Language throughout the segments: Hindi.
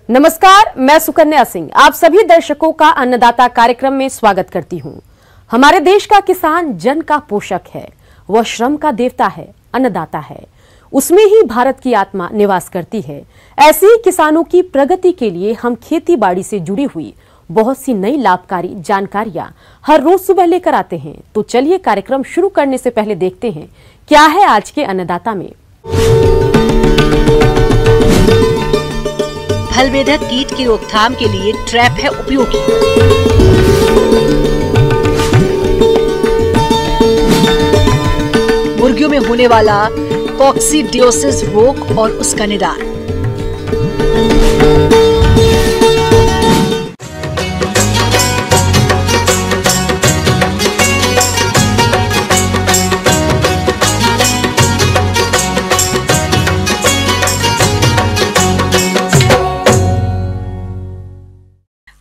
नमस्कार, मैं सुकन्या सिंह आप सभी दर्शकों का अन्नदाता कार्यक्रम में स्वागत करती हूं। हमारे देश का किसान जन का पोषक है, वह श्रम का देवता है, अन्नदाता है। उसमें ही भारत की आत्मा निवास करती है। ऐसे ही किसानों की प्रगति के लिए हम खेती बाड़ी से जुड़ी हुई बहुत सी नई लाभकारी जानकारियां हर रोज सुबह लेकर आते हैं। तो चलिए कार्यक्रम शुरू करने से पहले देखते हैं क्या है आज के अन्नदाता में। फलबेधक कीट की रोकथाम के लिए ट्रैप है उपयोगी। मुर्गियों में होने वाला कॉक्सीडियोसिस रोग और उसका निदान।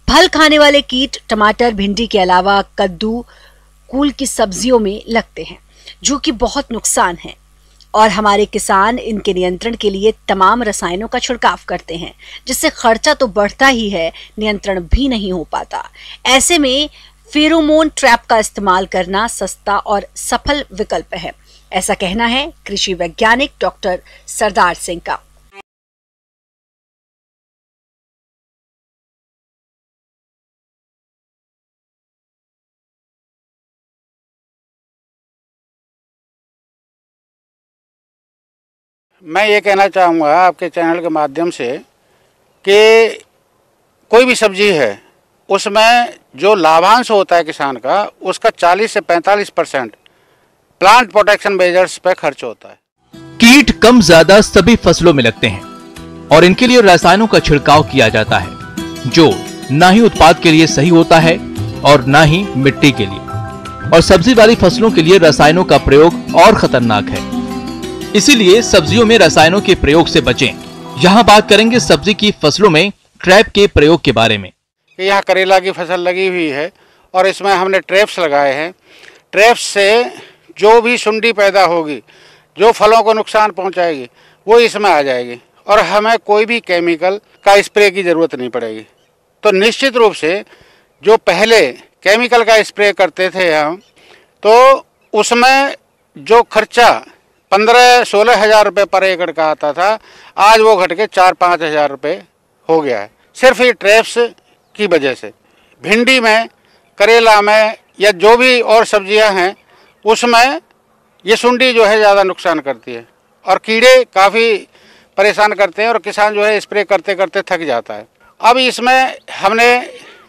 फल खाने वाले कीट टमाटर, भिंडी के अलावा कद्दू, कुल की सब्जियों में लगते हैं, जो कि बहुत नुकसान है और हमारे किसान इनके नियंत्रण के लिए तमाम रसायनों का छिड़काव करते हैं, जिससे खर्चा तो बढ़ता ही है, नियंत्रण भी नहीं हो पाता। ऐसे में फेरोमोन ट्रैप का इस्तेमाल करना सस्ता और सफल विकल्प है, ऐसा कहना है कृषि वैज्ञानिक डॉक्टर सरदार सिंह का। मैं ये कहना चाहूँगा आपके चैनल के माध्यम से कि कोई भी सब्जी है उसमें जो लाभांश होता है किसान का, उसका 40 से 45% प्लांट प्रोटेक्शन मेजर्स पे खर्च होता है। कीट कम ज्यादा सभी फसलों में लगते हैं और इनके लिए रसायनों का छिड़काव किया जाता है, जो ना ही उत्पाद के लिए सही होता है और ना ही मिट्टी के लिए। और सब्जी वाली फसलों के लिए रसायनों का प्रयोग और खतरनाक है, इसीलिए सब्जियों में रसायनों के प्रयोग से बचें। यहाँ बात करेंगे सब्जी की फसलों में ट्रैप के प्रयोग के बारे में। यहाँ करेला की फसल लगी हुई है और इसमें हमने ट्रैप्स लगाए हैं। ट्रैप्स से जो भी सुंडी पैदा होगी, जो फलों को नुकसान पहुँचाएगी, वो इसमें आ जाएगी और हमें कोई भी केमिकल का स्प्रे की ज़रूरत नहीं पड़ेगी। तो निश्चित रूप से जो पहले केमिकल का स्प्रे करते थे हम, तो उसमें जो खर्चा 15-16 हज़ार रुपये पर एकड़ का आता था, आज वो घट के 4-5 हज़ार रुपये हो गया है, सिर्फ ये ट्रैप्स की वजह से। भिंडी में, करेला में या जो भी और सब्जियां हैं, उसमें ये सुंडी जो है ज़्यादा नुकसान करती है और कीड़े काफ़ी परेशान करते हैं और किसान जो है स्प्रे करते करते थक जाता है। अब इसमें हमने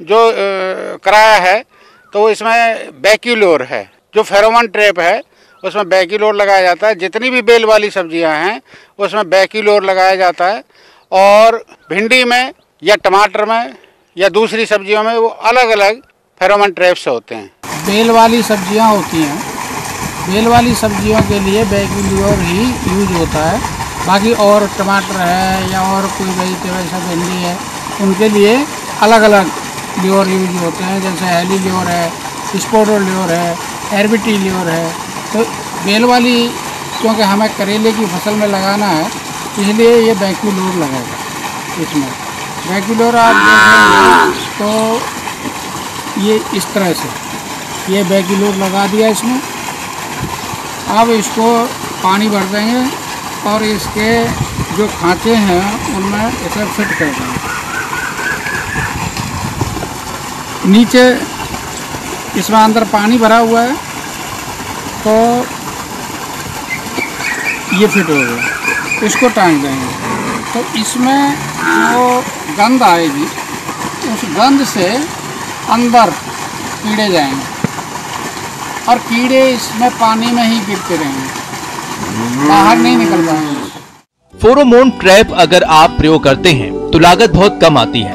जो कराया है, तो इसमें बैक्यूलोर है, जो फेरोमोन ट्रैप है, उसमें बैक्यूलोर लगाया जाता है। जितनी भी बेल वाली सब्जियां हैं उसमें बैक्यूलोर लगाया जाता है और भिंडी में या टमाटर में या दूसरी सब्जियों में वो अलग अलग फेरोमोन ट्रैप्स होते हैं। बेल वाली सब्जियां होती हैं, बेल वाली सब्जियों के लिए बैक्यूलोर ही यूज होता है। बाकी और टमाटर है या और कोई वेजिटेबल सब भिंडी है, उनके लिए अलग अलग ल्योर यूज होते हैं, जैसे हेली ल्योर है, स्पोडो ल्योर है, एरबिटी ल्योर है। तो बेल वाली क्योंकि हमें करेले की फसल में लगाना है, इसलिए ये बैक्यूलोर लगेगा। इसमें बैक्यूलोर आप देखेंगे तो ये इस तरह से ये बैक्यूलोर लगा दिया इसमें। अब इसको पानी भर देंगे और इसके जो खांचे हैं उनमें इसे फिट कर देंगे। नीचे इसमें अंदर पानी भरा हुआ है, तो ये फिट हो गया, इसको टांग देंगे। तो इसमें जो गंध आएगी, उस गंध से अंदर कीड़े जाएंगे और कीड़े इसमें पानी में ही गिरते रहेंगे, बाहर नहीं निकल पाएंगे। फेरोमोन ट्रैप अगर आप प्रयोग करते हैं तो लागत बहुत कम आती है।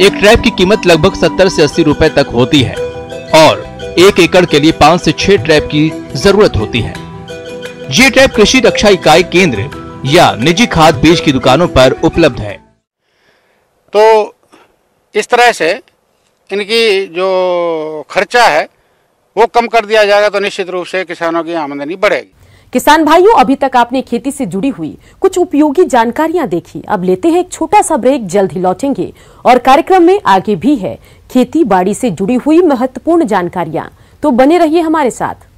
एक ट्रैप की कीमत लगभग 70 से 80 रुपए तक होती है और 1 एकड़ के लिए 5 से 6 ट्रैप की जरूरत होती है। ये ट्रैप कृषि रक्षा इकाई केंद्र या निजी खाद बीज की दुकानों पर उपलब्ध है। तो इस तरह से इनकी जो खर्चा है वो कम कर दिया जाएगा तो निश्चित रूप से किसानों की आमदनी बढ़ेगी। किसान भाइयों, अभी तक आपने खेती से जुड़ी हुई कुछ उपयोगी जानकारियां देखी। अब लेते हैं एक छोटा सा ब्रेक, जल्द ही लौटेंगे और कार्यक्रम में आगे भी है खेती बाड़ी से जुड़ी हुई महत्वपूर्ण जानकारियां, तो बने रहिए हमारे साथ।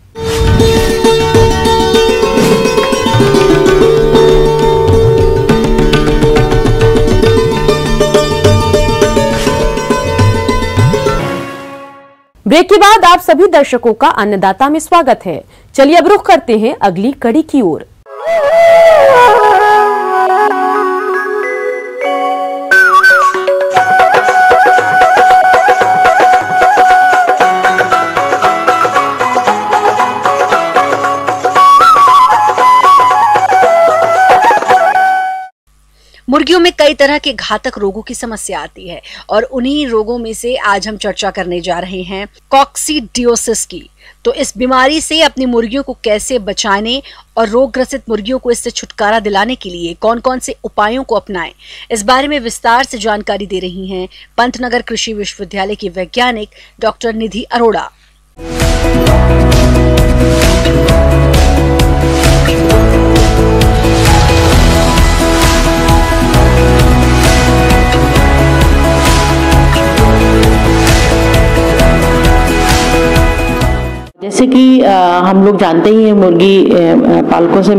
ब्रेक के बाद आप सभी दर्शकों का अन्नदाता में स्वागत है। चलिए अब रुख करते हैं अगली कड़ी की ओर। मुर्गियों में कई तरह के घातक रोगों की समस्या आती है और उन्हीं रोगों में से आज हम चर्चा करने जा रहे हैं कॉक्सीडियोसिस की। तो इस बीमारी से अपनी मुर्गियों को कैसे बचाने और रोग ग्रसित मुर्गियों को इससे छुटकारा दिलाने के लिए कौन कौन से उपायों को अपनाएं, इस बारे में विस्तार से जानकारी दे रही हैं पंतनगर कृषि विश्वविद्यालय की वैज्ञानिक डॉक्टर निधि अरोड़ा। जैसे कि हम लोग जानते ही हैं मुर्गी पालकों से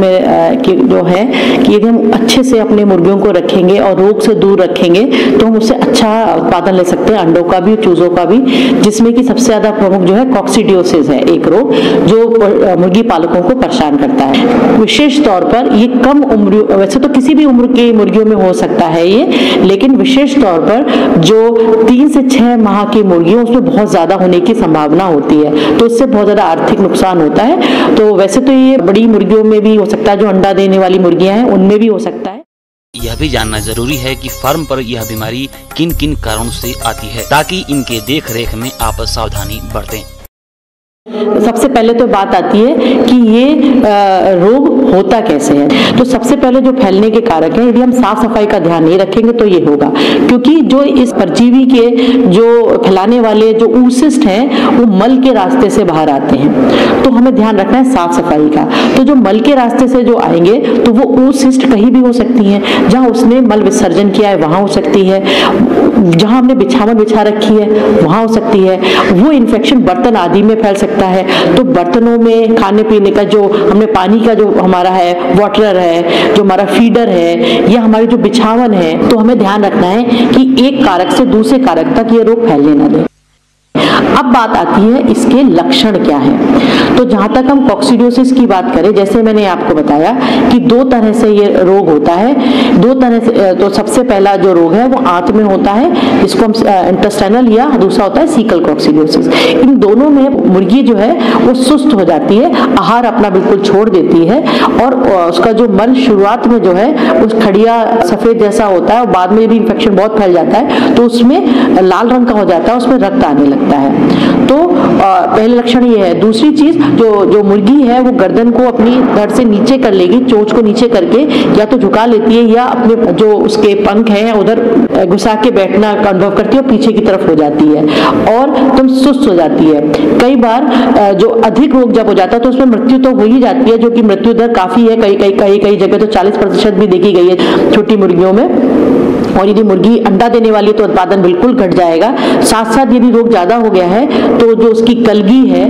कि जो है कि यदि हम अच्छे से अपने मुर्गियों को रखेंगे और रोग से दूर रखेंगे तो हम उससे अच्छा उत्पादन ले सकते हैं, अंडों का भी, चूजों का भी, जिसमें कि सबसे ज्यादा प्रमुख जो है कॉक्सीडियोसिस है, एक रोग जो मुर्गी पालकों को परेशान करता है। विशेष तौर पर ये कम उम्र, वैसे तो किसी भी उम्र की मुर्गियों में हो सकता है ये, लेकिन विशेष तौर पर जो 3 से 6 माह की मुर्गियों उसमें बहुत ज्यादा होने की संभावना होती है, तो इससे बहुत आर्थिक नुकसान होता है। तो वैसे तो ये बड़ी मुर्गियों में भी हो सकता है, जो अंडा देने वाली मुर्गियां हैं उनमें भी हो सकता है। यह भी जानना जरूरी है कि फार्म पर यह बीमारी किन किन कारणों से आती है, ताकि इनके देख रेख में आप सावधानी बरतें। सबसे पहले तो बात आती है कि ये रोग होता कैसे है। तो सबसे पहले जो फैलने के कारक है, यदि हम साफ सफाई का ध्यान नहीं रखेंगे तो ये होगा, क्योंकि जो इस परजीवी के जो फैलाने वाले जो ऊसिस्ट हैं वो मल के रास्ते से बाहर आते हैं, तो हमें ध्यान रखना है साफ सफाई का। तो जो मल के रास्ते से जो आएंगे तो वो ऊसिस्ट कहीं भी हो सकती है, जहाँ उसने मल विसर्जन किया है वहां हो सकती है, जहां हमने बिछावन बिछा रखी है वहां हो सकती है, वो इन्फेक्शन बर्तन आदि में फैल सकता है। तो बर्तनों में खाने पीने का जो हमने पानी का जो हमारा है, वाटर है, जो हमारा फीडर है, या हमारी जो बिछावन है, तो हमें ध्यान रखना है कि एक कारक से दूसरे कारक तक ये रोग फैलने न दे। अब बात आती है इसके लक्षण क्या है। तो जहां तक हम कॉक्सीडियोसिस की बात करें, जैसे मैंने आपको बताया कि 2 तरह से ये रोग होता है, 2 तरह से। तो सबसे पहला जो रोग है वो आंत में होता है, जिसको हम इंटेस्टाइनल, या दूसरा होता है सीकल कॉक्सीडियोसिस। इन दोनों में मुर्गी जो है वो सुस्त हो जाती है, आहार अपना बिल्कुल छोड़ देती है, और उसका जो मल शुरुआत में जो है उस खड़िया सफेद जैसा होता है, और बाद में भी इन्फेक्शन बहुत फैल जाता है तो उसमें लाल रंग का हो जाता है, उसमें रक्त आने लगता है। तो पहले लक्षण ये है। दूसरी चीज, जो मुर्गी है वो गर्दन को अपनी धड़ से नीचे कर लेगी, चोंच को नीचे करके या तो झुका लेती है, या अपने जो उसके पंख हैं उधर घुसा के बैठना का अनुभव करती है और पीछे की तरफ हो जाती है, और तुम सुस्त हो जाती है। कई बार जो अधिक रोग जब हो जाता है तो उसमें मृत्यु तो हो ही जाती है, जो कि मृत्यु दर काफी है, कई जगह तो 40% भी देखी गई है छोटी मुर्गियों में। और यदि मुर्गी अंडा देने वाली है तो उत्पादन बिल्कुल घट जाएगा। साथ साथ यदि रोग ज्यादा हो गया है तो जो उसकी कलगी है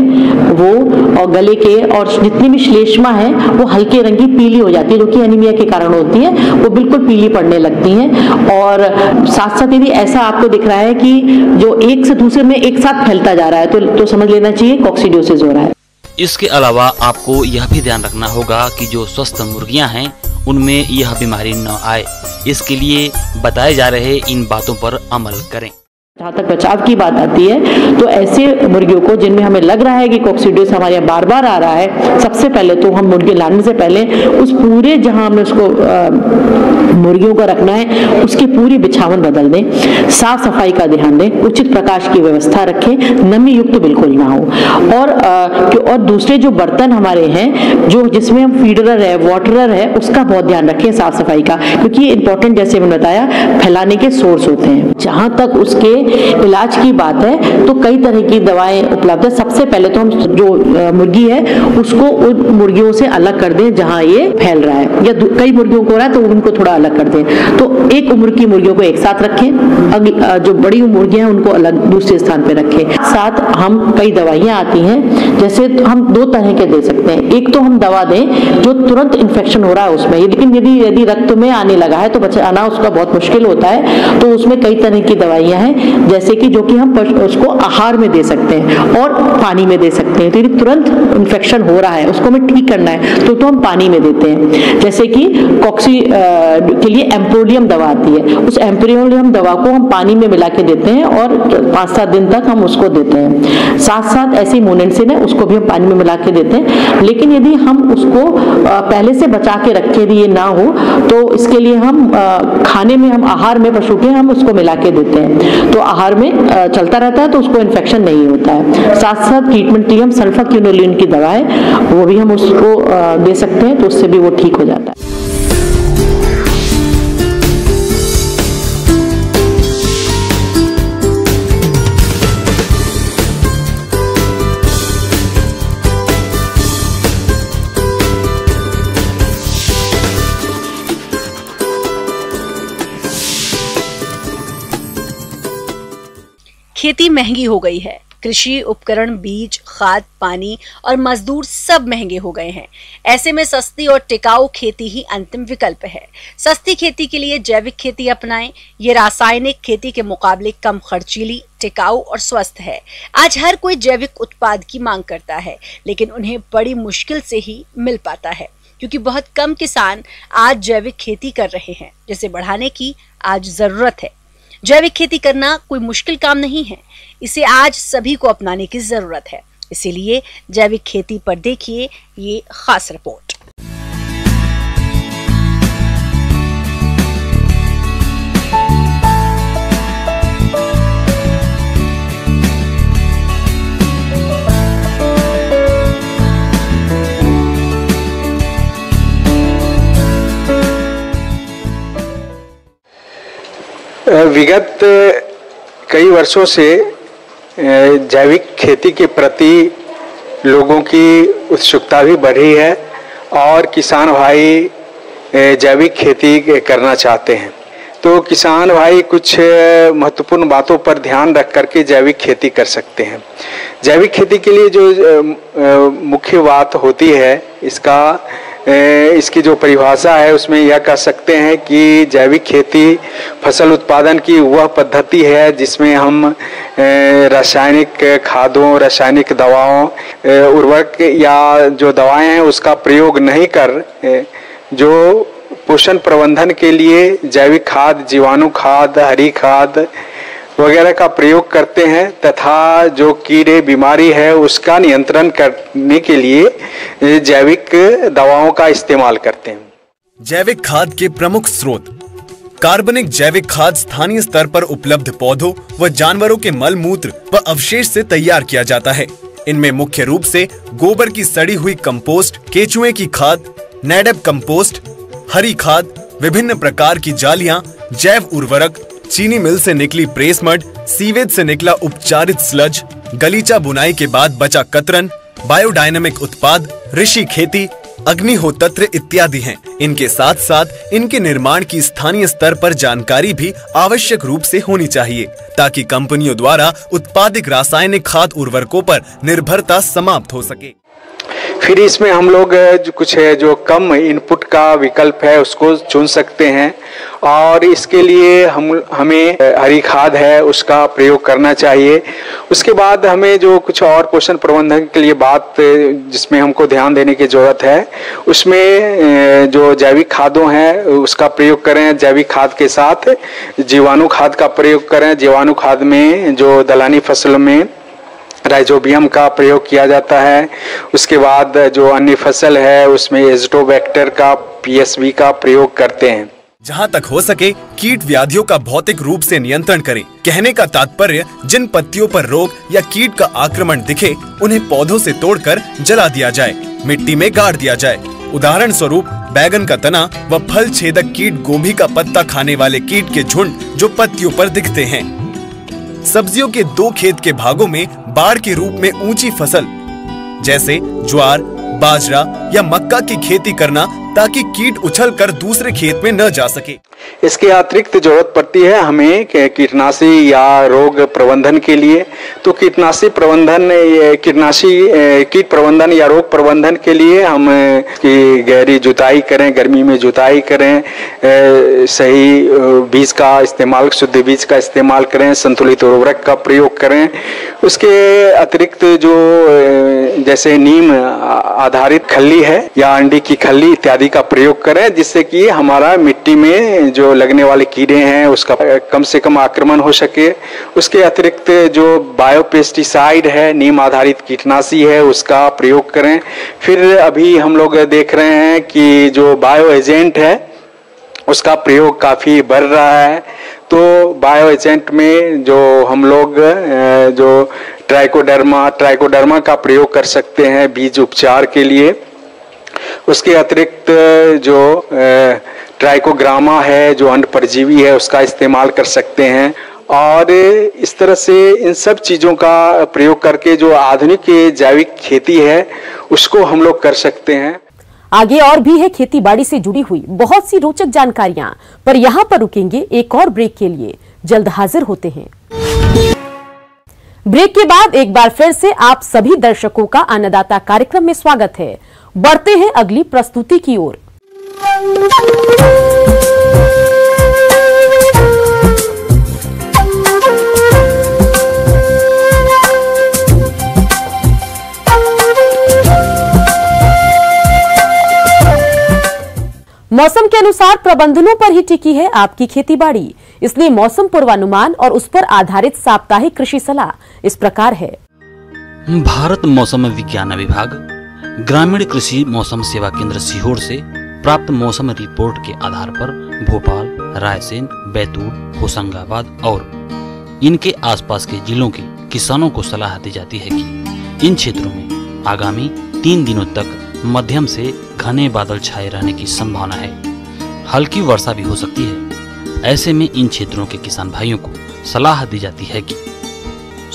वो, और गले के, और जितनी भी श्लेष्मा है वो हल्के रंग की पीली हो जाती है, जो कि एनीमिया के कारण होती है, वो बिल्कुल पीली पड़ने लगती हैं। और साथ साथ यदि ऐसा आपको दिख रहा है कि जो एक से दूसरे में एक साथ फैलता जा रहा है तो समझ लेना चाहिए कॉक्सीडियोसिस हो रहा है। इसके अलावा आपको यह भी ध्यान रखना होगा कि जो स्वस्थ मुर्गियां हैं उनमें यह बीमारी न आए, इसके लिए बताए जा रहे इन बातों पर अमल करें। जहाँ तक बचाव की बात आती है तो ऐसे मुर्गियों को जिनमें हमें लग रहा है कि कॉक्सीडियोसिस हमारे यहाँ बार बार आ रहा है, सबसे पहले तो हम मुर्गी लाने से पहले उस पूरे जहाँ हमें उसको मुर्गियों को रखना है उसकी पूरी बिछावन बदल दें, साफ सफाई का ध्यान दें, उचित प्रकाश की व्यवस्था रखें, नमी युक्त बिल्कुल ना हो। और दूसरे जो बर्तन हमारे हैं जो जिसमें हम फीडर है, वाटरर है, उसका बहुत ध्यान रखें साफ सफाई का, क्योंकि इंपॉर्टेंट, जैसे मैंने बताया, फैलाने के सोर्स होते हैं। जहाँ तक उसके में इलाज की बात है तो कई तरह की दवाएं उपलब्ध है। सबसे पहले तो हम जो मुर्गी है उसको उन मुर्गियों से अलग कर दें जहां ये फैल रहा है, या कई मुर्गियों को हो रहा है तो उनको थोड़ा अलग कर दें। तो एक उम्र की मुर्गियों को एक साथ रखें, जो बड़ी मुर्गियां हैं उनको अलग दूसरे स्थान पे रखें। साथ हम कई दवाइयां आती हैं, जैसे हम दो तरह के दे सकते हैं। एक तो हम दवा दें जो तुरंत इन्फेक्शन हो रहा है उसमें, लेकिन यदि रक्त में आने लगा है तो बचाना उसका बहुत मुश्किल होता है, तो उसमें कई तरह की दवाइयां हैं, जैसे कि जो कि हम उसको आहार में दे सकते हैं और पानी में दे सकते हैं। तो यदि तुरंत इन्फेक्शन हो रहा है, उसको हमें ठीक करना है तो हम पानी में देते हैं। जैसे कि कॉक्सी के लिए एम्प्रोलियम दवा आती है, उस एम्प्रोलियम दवा को हम पानी में मिला के देते हैं और 5-7 दिन तक हम उसको देते हैं। साथ साथ ऐसी मोनेंसिन है, उसको भी हम पानी में मिला के देते हैं। लेकिन यदि हम उसको पहले से बचा के रखे यदि ये ना हो तो इसके लिए हम खाने में, हम आहार में पशु के हम उसको मिला के देते हैं, तो आहार में चलता रहता है तो उसको इन्फेक्शन नहीं होता है। साथ साथ ट्रीटमेंट के लिए हम सल्फाक्विनोलिन की दवा है वो भी हम उसको दे सकते हैं, तो उससे भी वो ठीक हो जाता है। खेती महंगी हो गई है। कृषि उपकरण, बीज, खाद, पानी और मजदूर सब महंगे हो गए हैं। ऐसे में सस्ती और टिकाऊ खेती ही अंतिम विकल्प है। सस्ती खेती के लिए जैविक खेती अपनाएं। ये रासायनिक खेती के मुकाबले कम खर्चीली, टिकाऊ और स्वस्थ है। आज हर कोई जैविक उत्पाद की मांग करता है, लेकिन उन्हें बड़ी मुश्किल से ही मिल पाता है, क्योंकि बहुत कम किसान आज जैविक खेती कर रहे हैं, जिसे बढ़ाने की आज जरूरत है। जैविक खेती करना कोई मुश्किल काम नहीं है, इसे आज सभी को अपनाने की जरूरत है। इसीलिए जैविक खेती पर देखिए ये खास रिपोर्ट। विगत कई वर्षों से जैविक खेती के प्रति लोगों की उत्सुकता भी बढ़ी है और किसान भाई जैविक खेती करना चाहते हैं। तो किसान भाई कुछ महत्वपूर्ण बातों पर ध्यान रख करके जैविक खेती कर सकते हैं। जैविक खेती के लिए जो मुख्य बात होती है, इसकी जो परिभाषा है उसमें यह कह सकते हैं कि जैविक खेती फसल उत्पादन की वह पद्धति है जिसमें हम रासायनिक खादों, रासायनिक दवाओं, उर्वरक या जो दवाएं हैं उसका प्रयोग नहीं कर जो पोषण प्रबंधन के लिए जैविक खाद, जीवाणु खाद, हरी खाद वगैरह का प्रयोग करते हैं तथा जो कीड़े बीमारी है उसका नियंत्रण करने के लिए जैविक दवाओं का इस्तेमाल करते हैं। जैविक खाद के प्रमुख स्रोत। कार्बनिक जैविक खाद स्थानीय स्तर पर उपलब्ध पौधों व जानवरों के मल मूत्र व अवशेष से तैयार किया जाता है। इनमें मुख्य रूप से गोबर की सड़ी हुई कंपोस्ट, केचुए की खाद, नेडब कंपोस्ट, हरी खाद, विभिन्न प्रकार की जालियां, जैव उर्वरक, चीनी मिल से निकली प्रेस मड, सीवेज से निकला उपचारित स्लज, गलीचा बुनाई के बाद बचा कतरन, बायोडायनामिक उत्पाद, ऋषि खेती, अग्निहोत्र इत्यादि हैं। इनके साथ साथ इनके निर्माण की स्थानीय स्तर पर जानकारी भी आवश्यक रूप से होनी चाहिए ताकि कंपनियों द्वारा उत्पादित रासायनिक खाद उर्वरकों पर निर्भरता समाप्त हो सके। फिर इसमें हम लोग कुछ है जो कम इनपुट का विकल्प है उसको चुन सकते हैं और इसके लिए हमें हरी खाद है उसका प्रयोग करना चाहिए। उसके बाद हमें जो कुछ और पोषण प्रबंधन के लिए बात जिसमें हमको ध्यान देने की जरूरत है उसमें जो जैविक खादों हैं उसका प्रयोग करें। जैविक खाद के साथ जीवाणु खाद का प्रयोग करें। जीवाणु खाद में जो दलहनी फसलों में राइजोबियम का प्रयोग किया जाता है। उसके बाद जो अन्य फसल है उसमें एजोटोबैक्टर का, पीएसबी का प्रयोग करते हैं। जहां तक हो सके कीट व्याधियों का भौतिक रूप से नियंत्रण करें। कहने का तात्पर्य जिन पत्तियों पर रोग या कीट का आक्रमण दिखे उन्हें पौधों से तोड़कर जला दिया जाए, मिट्टी में गाड़ दिया जाए। उदाहरण स्वरूप बैगन का तना व फल छेदक कीट, गोभी का पत्ता खाने वाले कीट के झुंड जो पत्तियों पर दिखते हैं। सब्जियों के 2 खेत के भागों में बाढ़ के रूप में ऊंची फसल जैसे ज्वार, बाजरा या मक्का की खेती करना ताकि कीट उछलकर दूसरे खेत में न जा सके। इसके अतिरिक्त जरूरत पड़ती है हमें कीटनाशी या रोग प्रबंधन के लिए। तो कीट प्रबंधन या रोग प्रबंधन के लिए हम की गहरी जुताई करें, गर्मी में जुताई करें, सही बीज का इस्तेमाल, शुद्ध बीज का इस्तेमाल करें, संतुलित उर्वरक का प्रयोग करें। उसके अतिरिक्त जो जैसे नीम आधारित खल्ली है या अंडी की खल्ली इत्यादि का प्रयोग करें, जिससे कि हमारा मिट्टी में जो लगने वाले कीड़े हैं उसका कम से कम आक्रमण हो सके। उसके अतिरिक्त जो बायोपेस्टिसाइड है, नीम आधारित कीटनाशी है, उसका प्रयोग करें। फिर अभी हम लोग देख रहे हैं कि जो बायो एजेंट है उसका प्रयोग काफ़ी बढ़ रहा है। तो बायो एजेंट में जो हम लोग जो ट्राइकोडर्मा का प्रयोग कर सकते हैं बीज उपचार के लिए। उसके अतिरिक्त जो ट्राइकोग्रामा है, जो अंड परजीवी है, उसका इस्तेमाल कर सकते हैं। और इस तरह से इन सब चीज़ों का प्रयोग करके जो आधुनिक जैविक खेती है उसको हम लोग कर सकते हैं। आगे और भी है खेती बाड़ी से जुड़ी हुई बहुत सी रोचक जानकारियां, पर यहाँ पर रुकेंगे एक और ब्रेक के लिए। जल्द हाजिर होते हैं। ब्रेक के बाद एक बार फिर से आप सभी दर्शकों का अन्नदाता कार्यक्रम में स्वागत है। बढ़ते हैं अगली प्रस्तुति की ओर। मौसम के अनुसार प्रबंधनों पर ही टिकी है आपकी खेतीबाड़ी, इसलिए मौसम पूर्वानुमान और उस पर आधारित साप्ताहिक कृषि सलाह इस प्रकार है। भारत मौसम विज्ञान विभाग ग्रामीण कृषि मौसम सेवा केंद्र सीहोर से प्राप्त मौसम रिपोर्ट के आधार पर भोपाल, रायसेन, बैतूल, होशंगाबाद और इनके आसपास के जिलों के किसानों को सलाह दी जाती है कि इन क्षेत्रों में आगामी 3 दिनों तक मध्यम से घने बादल छाए रहने की संभावना है। हल्की वर्षा भी हो सकती है। ऐसे में इन क्षेत्रों के किसान भाइयों को सलाह दी जाती है कि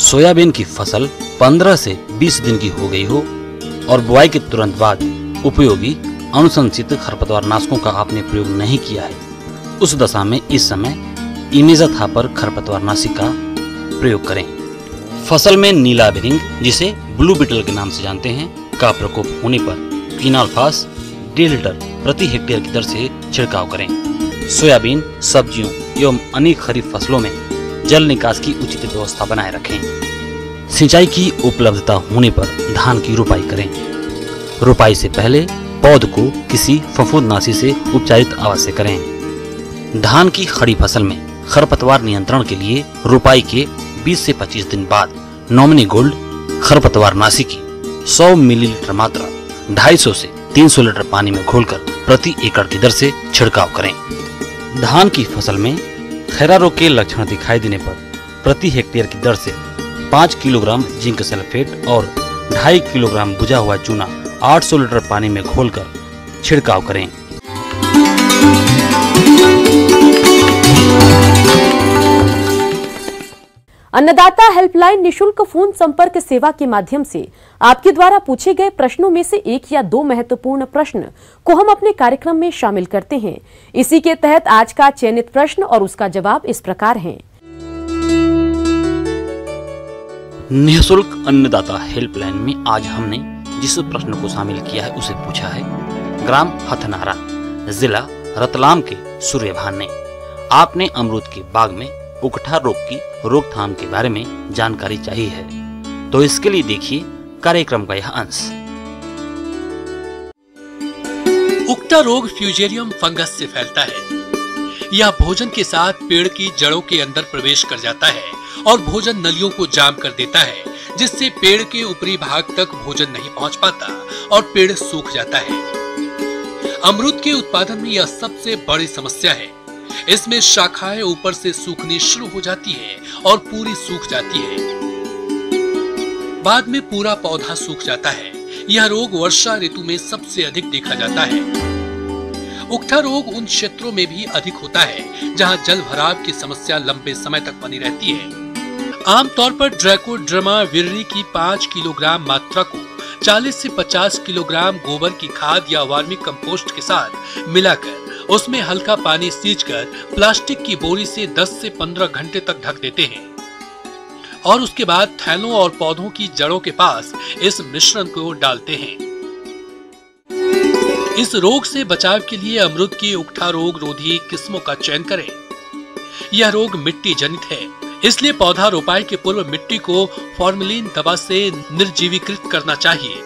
सोयाबीन की फसल 15 से 20 दिन की हो गई हो और बुआई के तुरंत बाद उपयोगी अनुशंसित खरपतवार नाशकों का आपने प्रयोग नहीं किया है, उस दशा में इस समय इमेजाथापर खरपतवार नाशी का प्रयोग करें। फसल में नीला बिरिंग, जिसे ब्लू बीटल के नाम से जानते हैं, का प्रकोप होने पर फिनाल्फास 1.5 लीटर प्रति हेक्टेयर की दर से छिड़काव करें। सोयाबीन, सब्जियों एवं अन्य खरीफ फसलों में जल निकास की उचित व्यवस्था बनाए रखें। सिंचाई की उपलब्धता होने पर धान की रोपाई करें। रोपाई से पहले पौध को किसी फफूंदनाशी से उपचारित अवश्य करें। धान की खड़ी फसल में खरपतवार नियंत्रण के लिए रोपाई के 20 से 25 दिन बाद नॉमिनी गोल्ड खरपतवार नाशी की 100 मिलीलीटर मात्रा 250 से 300 लीटर पानी में घोलकर प्रति एकड़ की दर से छिड़काव करें। धान की फसल में खैरा रोग के लक्षण दिखाई देने पर प्रति हेक्टेयर की दर से 5 किलोग्राम जिंक सल्फेट और 2.5 किलोग्राम बुझा हुआ चूना 800 लीटर पानी में घोलकर छिड़काव करें। अन्नदाता हेल्पलाइन निशुल्क फोन संपर्क सेवा के माध्यम से आपके द्वारा पूछे गए प्रश्नों में से 1 या 2 महत्वपूर्ण प्रश्न को हम अपने कार्यक्रम में शामिल करते हैं। इसी के तहत आज का चयनित प्रश्न और उसका जवाब इस प्रकार है। निःशुल्क अन्नदाता हेल्पलाइन में आज हमने जिस प्रश्न को शामिल किया है उसे पूछा है ग्राम हथनारा, जिला रतलाम के सूर्यभान ने। आपने अमरूद के बाग में उकठा रोग की रोकथाम के बारे में जानकारी चाहिए है, तो इसके लिए देखिए कार्यक्रम का यह अंश। उकठा रोग फ्यूजेरियम फंगस से फैलता है। यह भोजन के साथ पेड़ की जड़ों के अंदर प्रवेश कर जाता है और भोजन नलियों को जाम कर देता है, जिससे पेड़ के ऊपरी भाग तक भोजन नहीं पहुंच पाता और पेड़ सूख जाता है। अमरूद के उत्पादन में यह सबसे बड़ी समस्या है। इसमें शाखाएं ऊपर से सूखनी शुरू हो जाती है और पूरी सूख जाती है। बाद में पूरा पौधा सूख जाता है। यह रोग वर्षा ऋतु में सबसे अधिक देखा जाता है। उकठा रोग उन क्षेत्रों में भी अधिक होता है जहां जल भराव की समस्या लंबे समय तक बनी रहती है। आमतौर पर ट्राइकोडर्मा विरिडी की 5 किलोग्राम मात्रा को 40 से 50 किलोग्राम गोबर की खाद या वर्मी कंपोस्ट के साथ मिलाकर उसमें हल्का पानी सींचकर प्लास्टिक की बोरी से 10 से 15 घंटे तक ढक देते हैं और उसके बाद थैलों और पौधों की जड़ों के पास इस मिश्रण को डालते हैं। इस रोग से बचाव के लिए अमरूद की उकठा रोग रोधी किस्मों का चयन करें। यह रोग मिट्टी जनित है, इसलिए पौधा रोपाई के पूर्व मिट्टी को फॉर्मेलिन दवा से निर्जीवीकृत करना चाहिए।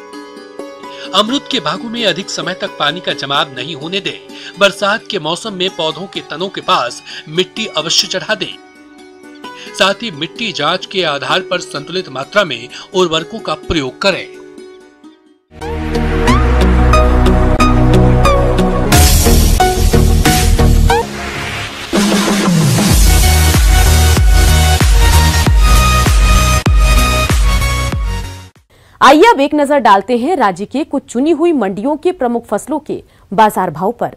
अमरूद के भागों में अधिक समय तक पानी का जमाव नहीं होने दें। बरसात के मौसम में पौधों के तनों के पास मिट्टी अवश्य चढ़ा दें। साथ ही मिट्टी जांच के आधार पर संतुलित मात्रा में उर्वरकों का प्रयोग करें। आइए अब एक नजर डालते हैं राज्य के कुछ चुनी हुई मंडियों के प्रमुख फसलों के बाजार भाव पर।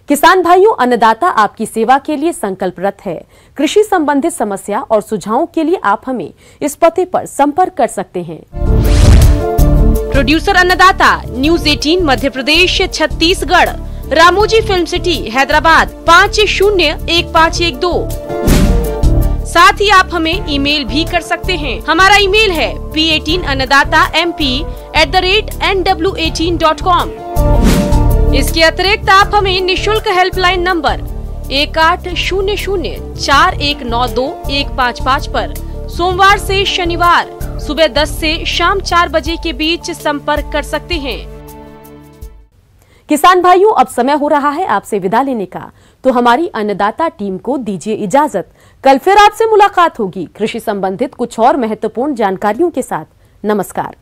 किसान भाइयों, अन्नदाता आपकी सेवा के लिए संकल्परत है। कृषि संबंधित समस्या और सुझावों के लिए आप हमें इस पते पर संपर्क कर सकते हैं। प्रोड्यूसर अन्नदाता, news 18 Madhya Pradesh, Chhattisgarh, Ramoji film city, Hyderabad 501512। साथ ही आप हमें ईमेल भी कर सकते हैं। हमारा ईमेल है p18annadatamp@nw18.com। इसके अतिरिक्त आप हमें निशुल्क हेल्पलाइन नंबर 18004192 पर सोमवार से शनिवार सुबह 10 से शाम 4 बजे के बीच संपर्क कर सकते हैं। किसान भाइयों, अब समय हो रहा है आपसे विदा लेने का, तो हमारी अन्नदाता टीम को दीजिए इजाजत। कल फिर आपसे मुलाकात होगी कृषि संबंधित कुछ और महत्वपूर्ण जानकारियों के साथ। नमस्कार।